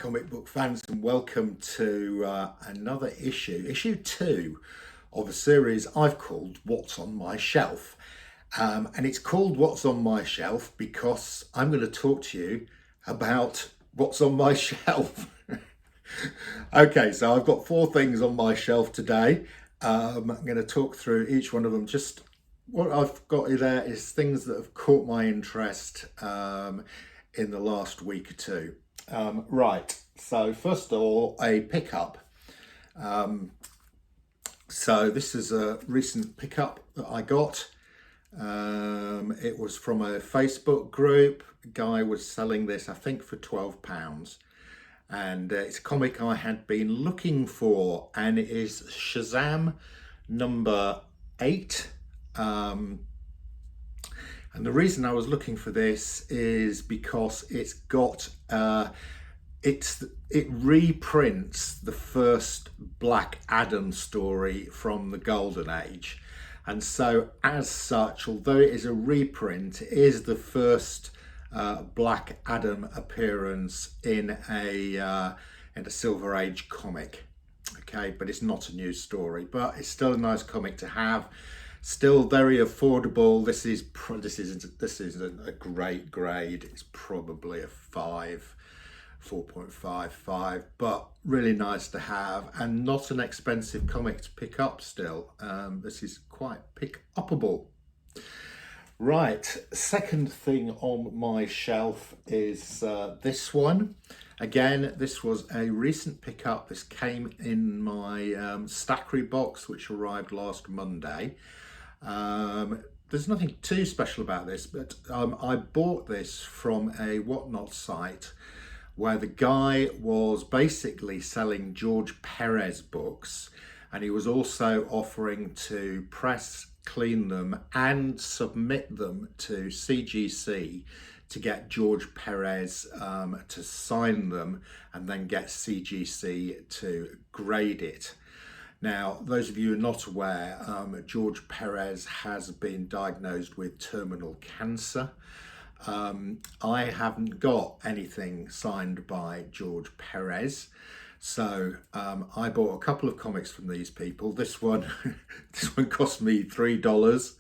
comic book fans, and welcome to another issue 2 of a series I've called What's on My Shelf. And it's called What's on My Shelf because I'm going to talk to you about what's on my shelf. Okay, so I've got 4 things on my shelf today. I'm going to talk through each one of them. Just what I've got there is things that have caught my interest in the last week or two. Right, so first of all, a pickup. So this is a recent pickup that I got. It was from a Facebook group. A guy was selling this, I think, for £12. And it's a comic I had been looking for, and it is Shazam number 8. And the reason I was looking for this is because it's got it reprints the first Black Adam story from the Golden Age, and so as such, although it is a reprint, it is the first Black Adam appearance in a Silver Age comic. Okay, but it's not a new story, but it's still a nice comic to have. Still very affordable. This isn't a great grade. It's probably a 4.55, but really nice to have, and not an expensive comic to pick up still. This is quite pick-upable. Right, second thing on my shelf is this one. Again, this was a recent pickup. This came in my Stackery box, which arrived last Monday. There's nothing too special about this, but I bought this from a Whatnot site where the guy was basically selling George Perez books, and he was also offering to press, clean them and submit them to CGC to get George Perez to sign them and then get CGC to grade it. Now, those of you who are not aware, George Perez has been diagnosed with terminal cancer. I haven't got anything signed by George Perez, so I bought a couple of comics from these people. This one cost me $3.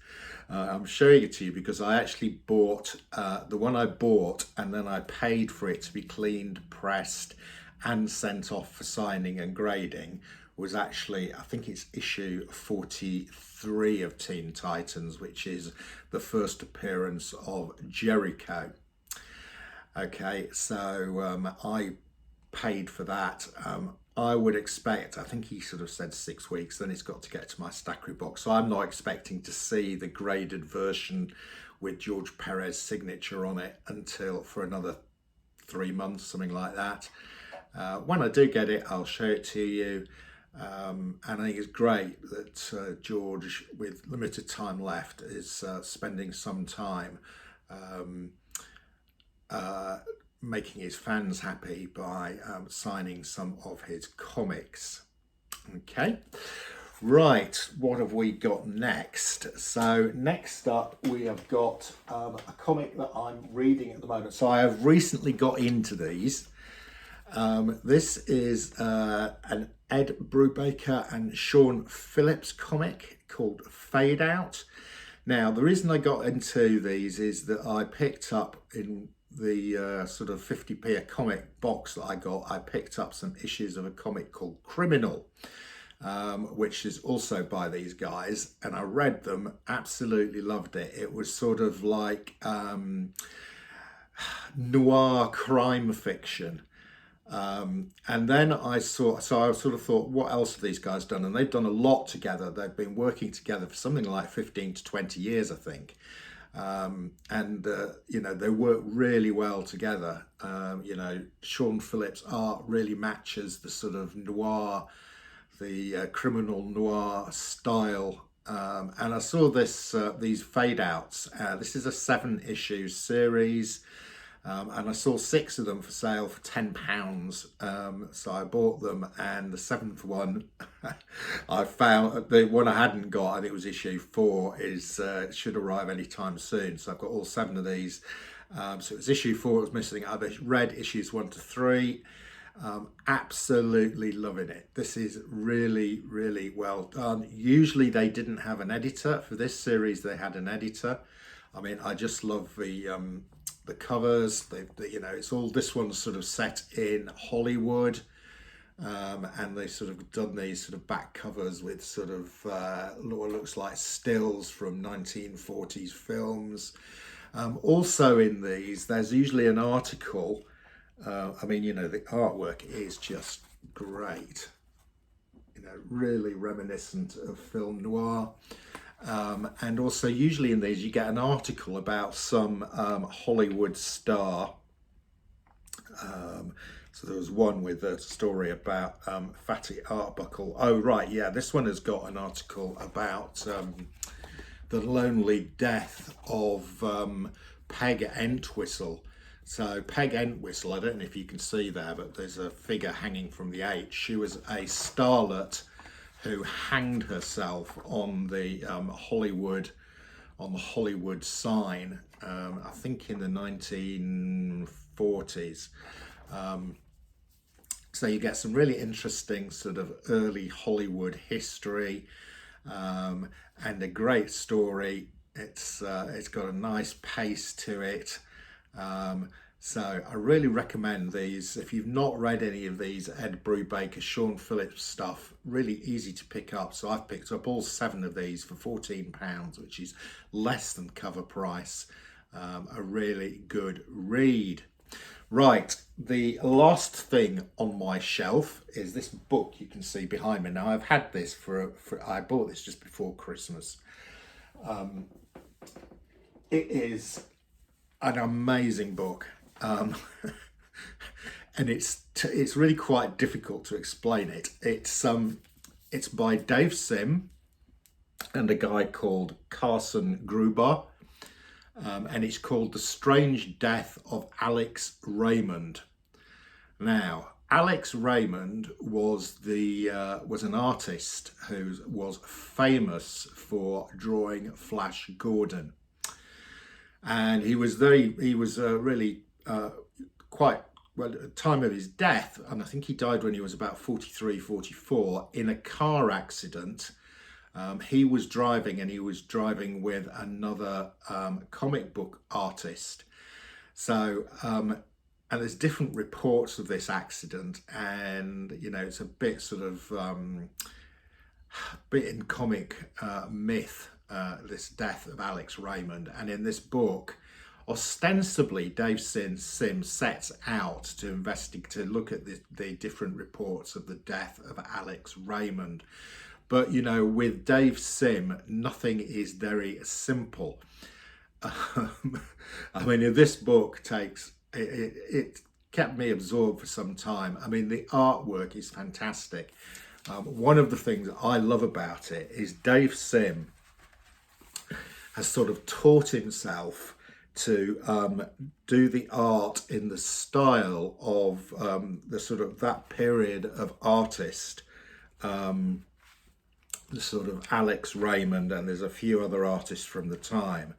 I'm showing it to you because I actually bought the one I bought, and then I paid for it to be cleaned, pressed, and sent off for signing and grading. Was actually, I think it's issue 43 of Teen Titans, which is the first appearance of Jericho. Okay, so I paid for that. I would expect, I think he sort of said 6 weeks, then it's got to get to my Stackery box. So I'm not expecting to see the graded version with George Perez signature on it until for another 3 months, something like that. When I do get it, I'll show it to you. And I think it's great that George, with limited time left, is spending some time making his fans happy by signing some of his comics. Okay, right, what have we got next? So next up we have got a comic that I'm reading at the moment. So I have recently got into these. This is an Ed Brubaker and Sean Phillips comic called Fade Out. Now, the reason I got into these is that I picked up in the sort of 50p a comic box that I picked up some issues of a comic called Criminal, which is also by these guys, and I read them, absolutely loved it. It was sort of like noir crime fiction. And then I sort of thought, what else have these guys done? And they've done a lot together. They've been working together for something like 15 to 20 years, I think. You know, they work really well together. You know, Sean Phillips' art really matches the sort of noir, the criminal noir style. And I saw these fade outs. This is a 7-issue series. And I saw 6 of them for sale for £10. So I bought them, and the 7th one I found, the one I hadn't got, and it was issue 4, is should arrive anytime soon. So I've got all 7 of these. So it was issue 4 that was missing. I've read issues 1 to 3. Absolutely loving it. This is really, really well done. Usually they didn't have an editor. For this series, they had an editor. I mean, I just love the covers. You know, it's all, this one's sort of set in Hollywood. And they sort of done these sort of back covers with sort of what looks like stills from 1940s films. Also in these, there's usually an article. I mean, you know, the artwork is just great. You know, really reminiscent of film noir. And also usually in these you get an article about some Hollywood star. So there was one with a story about Fatty Arbuckle. Oh right, yeah, this one has got an article about the lonely death of Peg Entwistle. So Peg Entwistle, I don't know if you can see there, but there's a figure hanging from the H. She was a starlet who hanged herself on the Hollywood sign. I think in the 1940s. So you get some really interesting sort of early Hollywood history, and a great story. It's got a nice pace to it. So I really recommend these. If you've not read any of these Ed Brubaker, Sean Phillips stuff, really easy to pick up. So I've picked up all 7 of these for £14, which is less than cover price. A really good read. Right, the last thing on my shelf is this book you can see behind me. Now I've had this I bought this just before Christmas. It is an amazing book. And it's really quite difficult to explain it. It's by Dave Sim and a guy called Carson Gruber, and it's called The Strange Death of Alex Raymond. Now, Alex Raymond was an artist who was famous for drawing Flash Gordon, and he was really quite well at the time of his death, and I think he died when he was about 43, 44 in a car accident. He was driving with another comic book artist. So, and there's different reports of this accident, and you know, it's a bit sort of bit in comic myth, this death of Alex Raymond. And in this book, ostensibly Dave Sim sets out to investigate, to look at the different reports of the death of Alex Raymond. But you know, with Dave Sim, nothing is very simple. I mean, this book it kept me absorbed for some time. I mean, the artwork is fantastic. One of the things I love about it is Dave Sim has sort of taught himself to do the art in the style of the sort of that period of artist, the sort of Alex Raymond, and there's a few other artists from the time,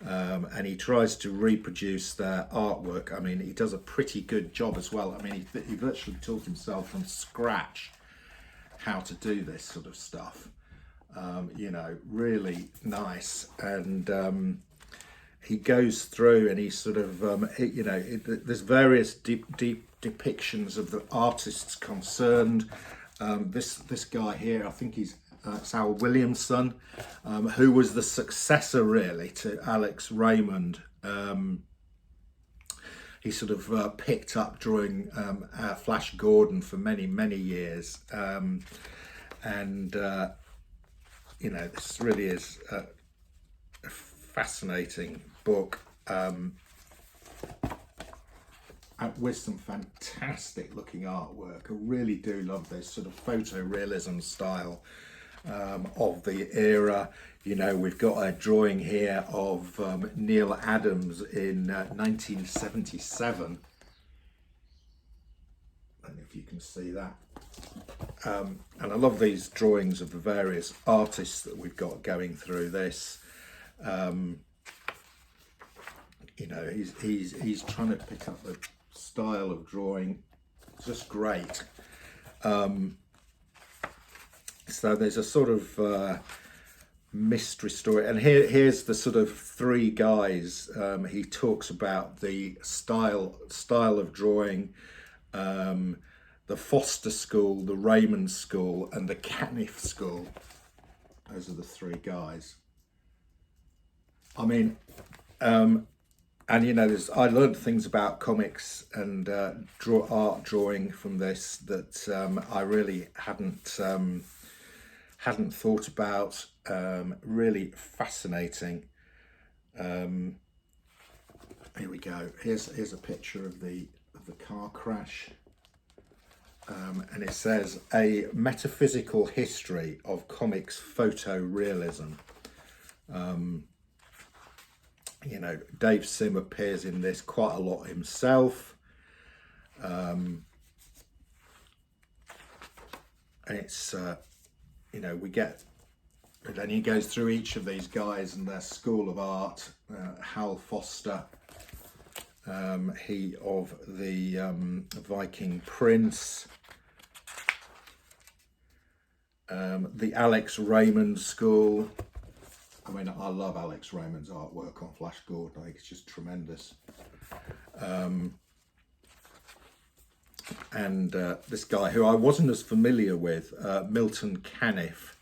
and he tries to reproduce their artwork. I mean, he does a pretty good job as well. I mean, he virtually taught himself from scratch how to do this sort of stuff. You know, really nice. And he goes through and he sort of, you know, there's various deep depictions of the artists concerned. This guy here, I think he's Sal Williamson, who was the successor really to Alex Raymond. He sort of picked up drawing Flash Gordon for many years, and you know, this really is a fascinating book, with some fantastic looking artwork. I really do love this sort of photorealism style of the era. You know, we've got a drawing here of Neil Adams in 1977. I don't know if you can see that. And I love these drawings of the various artists that we've got going through this. You know, he's trying to pick up the style of drawing just great. So there's a sort of mystery story, and here's the sort of three guys. He talks about the style of drawing, the Foster School, the Raymond School, and the Caniff School. Those are the three guys. I mean, and you know, I learned things about comics and art drawing from this that I really hadn't thought about. Really fascinating. Here we go. Here's a picture of the car crash. And it says a metaphysical history of comics photorealism. You know, Dave Sim appears in this quite a lot himself. And it's, you know, we get, and then he goes through each of these guys and their school of art. Hal Foster, he of the Viking Prince. The Alex Raymond School. I mean, I love Alex Raymond's artwork on Flash Gordon. I think it's just tremendous. And this guy who I wasn't as familiar with, Milton Caniff.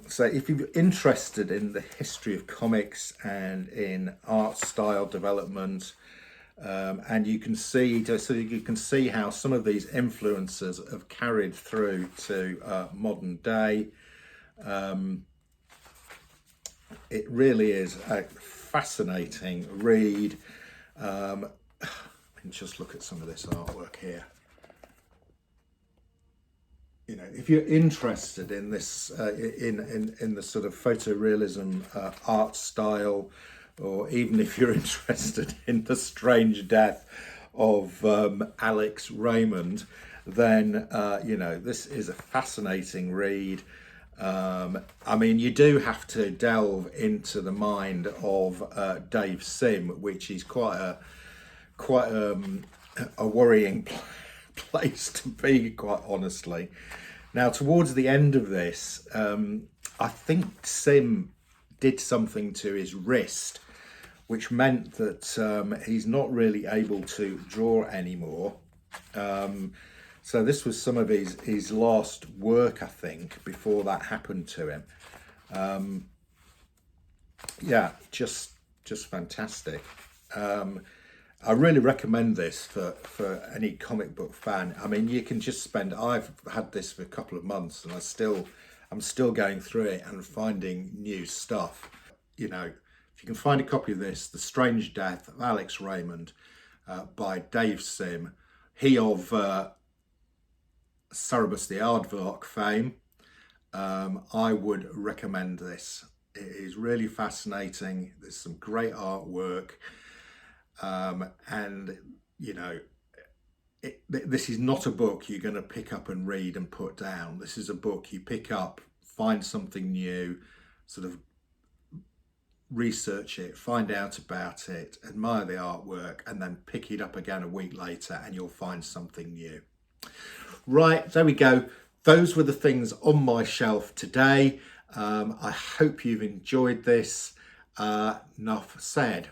So if you're interested in the history of comics and in art style development, and you can see, so you can see how some of these influences have carried through to modern day. It really is a fascinating read. And just look at some of this artwork here. You know, if you're interested in this, in the sort of photorealism art style, or even if you're interested in the strange death of Alex Raymond, then you know, this is a fascinating read. I mean, you do have to delve into the mind of Dave Sim, which is quite a worrying place to be, quite honestly. Now, towards the end of this, I think Sim did something to his wrist, which meant that he's not really able to draw anymore. So this was some of his last work, I think, before that happened to him. Yeah, just fantastic. I really recommend this for any comic book fan. I mean, you can just spend, I've had this for a couple of months and I'm still going through it and finding new stuff. You know, if you can find a copy of this, The Strange Death of Alex Raymond by Dave Sim, he of Cerebus the Aardvark fame, I would recommend this. It is really fascinating. There's some great artwork. And you know, this is not a book you're going to pick up and read and put down. This is a book you pick up, find something new, sort of research it, find out about it, admire the artwork, and then pick it up again a week later and you'll find something new. Right, there we go. Those were the things on my shelf today. I hope you've enjoyed this. Enough said.